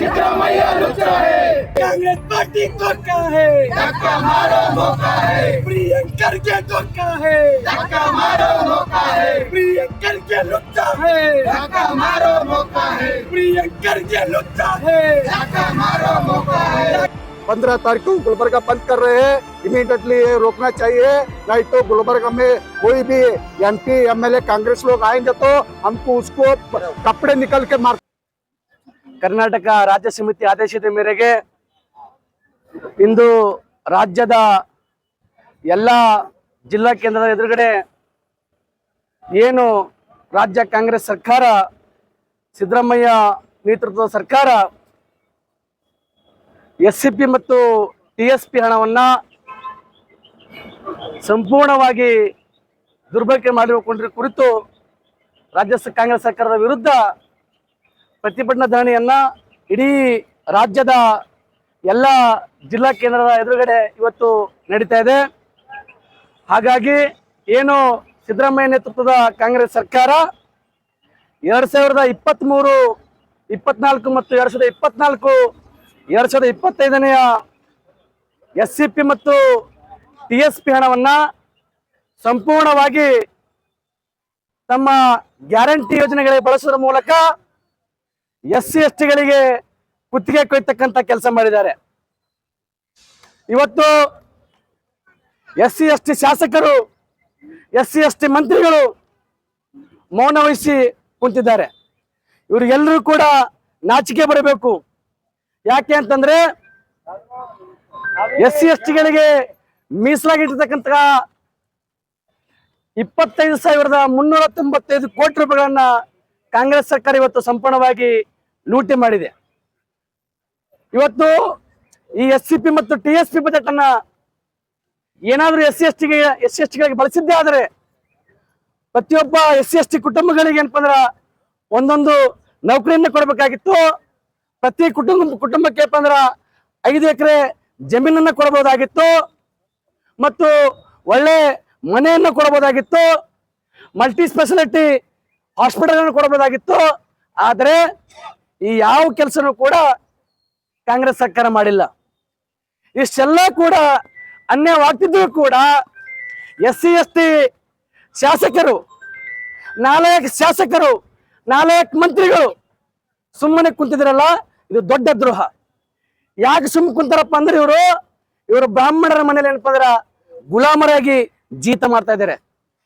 सिद्धरामैया लुच्चा है, कांग्रेस पार्टी धोखा है, धक्का मारो धोखा है, प्रियंका के धोखा है, धक्का मारो धोखा है, प्रियंका के लुच्चा है, धक्का मारो धोखा है, प्रियंका के लुच्चा है। धक्का मारो धोखा है। 15 तारीख को गुलबर्गा बंद कर रहे हैं, इमीडिएटली ये रोकना चाहिए, नहीं तो गुलबर्गा में कोई भी एमपी एमएलए कांग्रेस लोग आएंगे तो हमको उसको कपड़े निकल के मार। ಕರ್ನಾಟಕ ರಾಜ್ಯ ಸಮಿತಿ ಆದೇಶದ ಮೇರೆಗೆ ಇಂದು ರಾಜ್ಯದ ಎಲ್ಲ ಜಿಲ್ಲಾ ಕೇಂದ್ರದ ಎದುರುಗಡೆ ಏನು ರಾಜ್ಯ ಕಾಂಗ್ರೆಸ್ ಸರ್ಕಾರ ಸಿದ್ದರಾಮಯ್ಯ ನೇತೃತ್ವದ ಸರ್ಕಾರ ಎಸ್ಸಿಪಿ ಮತ್ತು ಟಿಎಸ್ಪಿ ಹಣವನ್ನ ಸಂಪೂರ್ಣವಾಗಿ ದುರ್ಬಳಕೆ ಮಾಡಿಕೊಂಡಿರುವ ಕುರಿತು ರಾಜ್ಯ ಕಾಂಗ್ರೆಸ್ ಸರ್ಕಾರದ ವಿರುದ್ಧ ಪ್ರತಿಭಟನಾ ಧರಣಿಯನ್ನ ಇಡೀ ರಾಜ್ಯದ ಎಲ್ಲ ಜಿಲ್ಲಾ ಕೇಂದ್ರದ ಎದುರುಗಡೆ ಇವತ್ತು ನಡೀತಾ ಇದೆ. ಹಾಗಾಗಿ ಏನು ಸಿದ್ದರಾಮಯ್ಯ ನೇತೃತ್ವದ ಕಾಂಗ್ರೆಸ್ ಸರ್ಕಾರ 2023, 24 ಮತ್ತು 2024, 2025ನೇ ಎಸ್ಸಿಪಿ ಮತ್ತು ಟಿಎಸ್ಪಿ ಹಣವನ್ನ ಸಂಪೂರ್ಣವಾಗಿ ತಮ್ಮ ಗ್ಯಾರಂಟಿ ಯೋಜನೆಗಳಿಗೆ ಬಳಸುವುದರ ಮೂಲಕ ಎಸ್ಸಿ ಎಸ್ಟಿಗಳಿಗೆ ಕುತ್ತಿಗೆ ಕೊಯ್ತಕ್ಕಂತ ಕೆಲಸ ಮಾಡಿದ್ದಾರೆ. ಇವತ್ತು ಎಸ್ಸಿ ಎಸ್ಟಿ ಶಾಸಕರು, ಎಸ್ಸಿ ಎಸ್ಟಿ ಮಂತ್ರಿಗಳು ಮೌನ ವಹಿಸಿ ಕುಂತಿದ್ದಾರೆ. ಇವರಿಗೆಲ್ಲರೂ ಕೂಡ ನಾಚಿಕೆ ಬರಬೇಕು. ಯಾಕೆ ಅಂತಂದ್ರೆ ಎಸ್ಸಿ ಎಸ್ಟಿಗಳಿಗೆ ಮೀಸಲಾಗಿರ್ತಕ್ಕಂಥ 25,395 ಕೋಟಿ ರೂಪಾಯಿಗಳನ್ನ ಕಾಂಗ್ರೆಸ್ ಸರ್ಕಾರ ಇವತ್ತು ಸಂಪೂರ್ಣವಾಗಿ ಲೂಟಿ ಮಾಡಿದೆ. ಇವತ್ತು ಈ ಎಸ್ಸಿಪಿ ಮತ್ತು ಟಿಎಸ್ಪಿ ಬಜೆಟ್ ಅನ್ನ ಏನಾದ್ರೂ ಎಸ್ಸಿ ಎಸ್ಟಿಗಳಿಗೆ ಬಳಸಿದ್ದೇ ಆದರೆ ಪ್ರತಿಯೊಬ್ಬ ಎಸ್ಸಿ ಎಸ್ಟಿ ಕುಟುಂಬಗಳಿಗೆ ಏನಪ್ಪ ಅಂದ್ರ ಒಂದೊಂದು ನೌಕರಿಯನ್ನ ಕೊಡಬೇಕಾಗಿತ್ತು. ಪ್ರತಿ ಕುಟುಂಬಕ್ಕೆ ಏನಪ್ಪ ಅಂದ್ರ 5 ಎಕರೆ ಜಮೀನನ್ನ ಕೊಡಬಹುದಾಗಿತ್ತು ಮತ್ತು ಒಳ್ಳೆ ಮನೆಯನ್ನ ಕೊಡಬಹುದಾಗಿತ್ತು, ಮಲ್ಟಿ ಸ್ಪೆಷಾಲಿಟಿ ಹಾಸ್ಪಿಟಲ್ ಕೊಡಬಹುದಾಗಿತ್ತು. ಆದರೆ ಈ ಯಾವ ಕೆಲಸನೂ ಕೂಡ ಕಾಂಗ್ರೆಸ್ ಸರ್ಕಾರ ಮಾಡಿಲ್ಲ. ಇಷ್ಟೆಲ್ಲ ಕೂಡ ಅನ್ಯಾಯವಾಗ್ತಿದ್ರು ಕೂಡ ಎಸ್ಸಿ ಎಸ್ಟಿ ಶಾಸಕರು, ನಾಲಾಯಕ್ ಶಾಸಕರು, ನಾಲಾಯಕ್ ಮಂತ್ರಿಗಳು ಸುಮ್ಮನೆ ಕುಂತಿದ್ರಲ್ಲ, ಇದು ದೊಡ್ಡ ದ್ರೋಹ. ಯಾಕೆ ಸುಮ್ಮನೆ ಕುಂತಾರಪ್ಪ ಅಂದ್ರೆ ಇವರು ಬ್ರಾಹ್ಮಣರ ಮನೇಲಿ ಏನಪ್ಪ ಅಂದ್ರ ಗುಲಾಮರಾಗಿ ಜೀತ ಮಾಡ್ತಾ ಇದ್ದಾರೆ.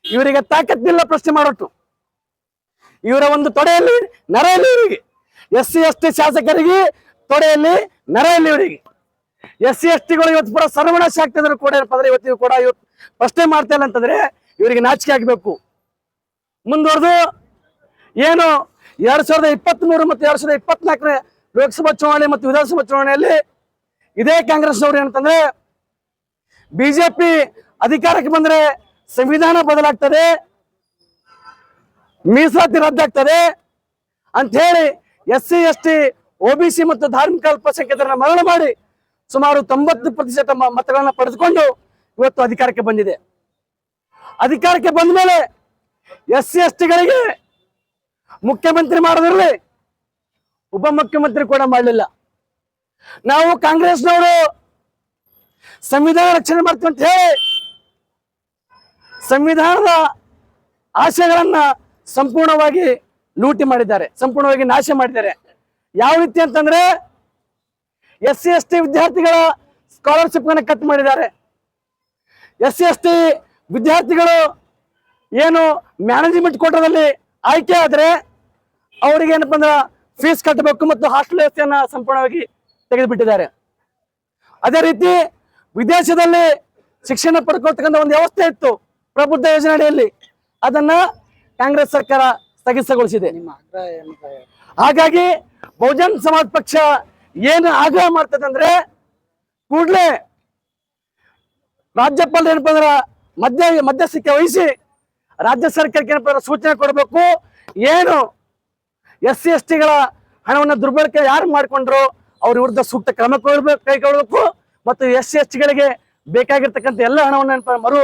ಇವರಿಗೆ ತಾಕತ್ತಿಲ್ಲ ಪ್ರಶ್ನೆ ಮಾಡೋಟ್ಟು. ಇವರ ಒಂದು ತೊಡೆಯಲ್ಲಿ ನರ ಇಲ್ಲ ಇವರಿಗೆ. ಎಸ್ಸಿ ಎಸ್ಟಿ ಶಾಸಕರಿಗೆ ತೊಡೆಯಲ್ಲಿ ನರ ಇಲ್ಲ ಇವರಿಗೆ. ಎಸ್ಸಿ ಎಸ್ಟಿಗಳು ಇವತ್ತು ಪೂರ ಸರ್ವನಾಶ ಆಗ್ತಿದ್ರು ಕೂಡ ಏನಪ್ಪ ಅಂದ್ರೆ ಇವತ್ತು ಕೂಡ ಪ್ರಶ್ನೆ ಮಾಡ್ತಾ ಇಲ್ಲ ಅಂತಂದ್ರೆ ಇವರಿಗೆ ನಾಚಿಕೆ ಆಗ್ಬೇಕು. ಮುಂದುವರೆದು ಏನು 2023 ಮತ್ತು 2024 ಲೋಕಸಭಾ ಚುನಾವಣೆ ಮತ್ತು ವಿಧಾನಸಭಾ ಚುನಾವಣೆಯಲ್ಲಿ ಇದೇ ಕಾಂಗ್ರೆಸ್ನವ್ರು ಏನಂತಂದ್ರೆ ಬಿಜೆಪಿ ಅಧಿಕಾರಕ್ಕೆ ಬಂದ್ರೆ ಸಂವಿಧಾನ ಬದಲಾಗ್ತದೆ, ಮೀಸಲಾತಿ ರದ್ದಾಗ್ತದೆ ಅಂತ ಹೇಳಿ ಎಸ್ಸಿ ಎಸ್ಟಿ ಒಬಿಸಿ ಮತ್ತು ಧಾರ್ಮಿಕ ಅಲ್ಪಸಂಖ್ಯಾತರನ್ನ ಮರಣ ಮಾಡಿ ಸುಮಾರು 90% ಮತಗಳನ್ನ ಪಡೆದುಕೊಂಡು ಇವತ್ತು ಅಧಿಕಾರಕ್ಕೆ ಬಂದಿದೆ. ಅಧಿಕಾರಕ್ಕೆ ಬಂದ ಮೇಲೆ ಎಸ್ಸಿ ಎಸ್ಟಿಗಳಿಗೆ ಮುಖ್ಯಮಂತ್ರಿ ಮಾಡೋದ್ರಲ್ಲಿ ಉಪಮುಖ್ಯಮಂತ್ರಿ ಕೂಡ ಮಾಡಲಿಲ್ಲ. ನಾವು ಕಾಂಗ್ರೆಸ್ನವರು ಸಂವಿಧಾನ ರಕ್ಷಣೆ ಮಾಡ್ತೀವಿ ಅಂತ ಹೇಳಿ ಸಂವಿಧಾನದ ಆಶಯಗಳನ್ನ ಸಂಪೂರ್ಣವಾಗಿ ಲೂಟಿ ಮಾಡಿದ್ದಾರೆ, ಸಂಪೂರ್ಣವಾಗಿ ನಾಶ ಮಾಡಿದ್ದಾರೆ. ಯಾವ ರೀತಿ ಅಂತಂದ್ರೆ ಎಸ್ಸಿ ಎಸ್ಟಿ ವಿದ್ಯಾರ್ಥಿಗಳ ಸ್ಕಾಲರ್ಶಿಪ್ ಅನ್ನು ಕಟ್ ಮಾಡಿದ್ದಾರೆ. ಎಸ್ಸಿ ಎಸ್ಟಿ ವಿದ್ಯಾರ್ಥಿಗಳು ಏನು ಮ್ಯಾನೇಜ್ಮೆಂಟ್ ಕೋಟಾದಲ್ಲಿ ಆಯ್ಕೆ ಆದ್ರೆ ಅವರಿಗೆ ಏನಪ್ಪ ಅಂದ್ರೆ ಫೀಸ್ ಕಟ್ಟಬೇಕು ಮತ್ತು ಹಾಸ್ಟೆಲ್ ವ್ಯವಸ್ಥೆಯನ್ನ ಸಂಪೂರ್ಣವಾಗಿ ತೆಗೆದುಬಿಟ್ಟಿದ್ದಾರೆ. ಅದೇ ರೀತಿ ವಿದೇಶದಲ್ಲಿ ಶಿಕ್ಷಣ ಪಡ್ಕೊಳ್ತಕ್ಕಂಥ ಒಂದು ವ್ಯವಸ್ಥೆ ಇತ್ತು ಪ್ರಬುದ್ಧ ಯೋಜನೆ ಅಡಿಯಲ್ಲಿ, ಅದನ್ನ ಕಾಂಗ್ರೆಸ್ ಸರ್ಕಾರ ಸ್ಥಗಿತಗೊಳಿಸಿದೆ. ಹಾಗಾಗಿ ಬಹುಜನ್ ಸಮಾಜ್ ಪಕ್ಷ ಏನು ಆಗ್ರಹ ಮಾಡ್ತದೆ ಅಂದ್ರೆ ಕೂಡಲೇ ರಾಜ್ಯಪಾಲರು ಏನಪ್ಪ ಅಂದ್ರ ಮಧ್ಯಸ್ಥಿಕೆ ವಹಿಸಿ ರಾಜ್ಯ ಸರ್ಕಾರಕ್ಕೆ ಏನಪ್ಪ ಸೂಚನೆ ಕೊಡಬೇಕು. ಏನು ಎಸ್ಸಿ ಎಸ್ಟಿಗಳ ಹಣವನ್ನು ದುರ್ಬಳಕೆ ಯಾರು ಮಾಡಿಕೊಂಡ್ರು ಅವ್ರ ವಿರುದ್ಧ ಸೂಕ್ತ ಕ್ರಮ ಕೈಗೊಳ್ಳಬೇಕು ಮತ್ತು ಎಸ್ಸಿ ಎಸ್ಟಿಗಳಿಗೆ ಬೇಕಾಗಿರ್ತಕ್ಕಂಥ ಎಲ್ಲ ಹಣವನ್ನು ಮರು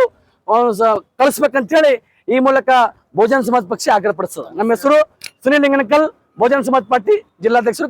ಕಳಿಸ್ಬೇಕಂತ ಹೇಳಿ ಈ ಮೂಲಕ ಬಹುಜನ ಸಮಾಜ ಪಕ್ಷ ಆಗ್ರಹಪಡಿಸ್ತದೆ. ನಮ್ಮ ಹೆಸರು ಸುನಿಲ್ ಲಿಂಗನಕಲ್, ಬಹುಜನ ಸಮಾಜ ಪಾರ್ಟಿ ಜಿಲ್ಲಾಧ್ಯಕ್ಷರು.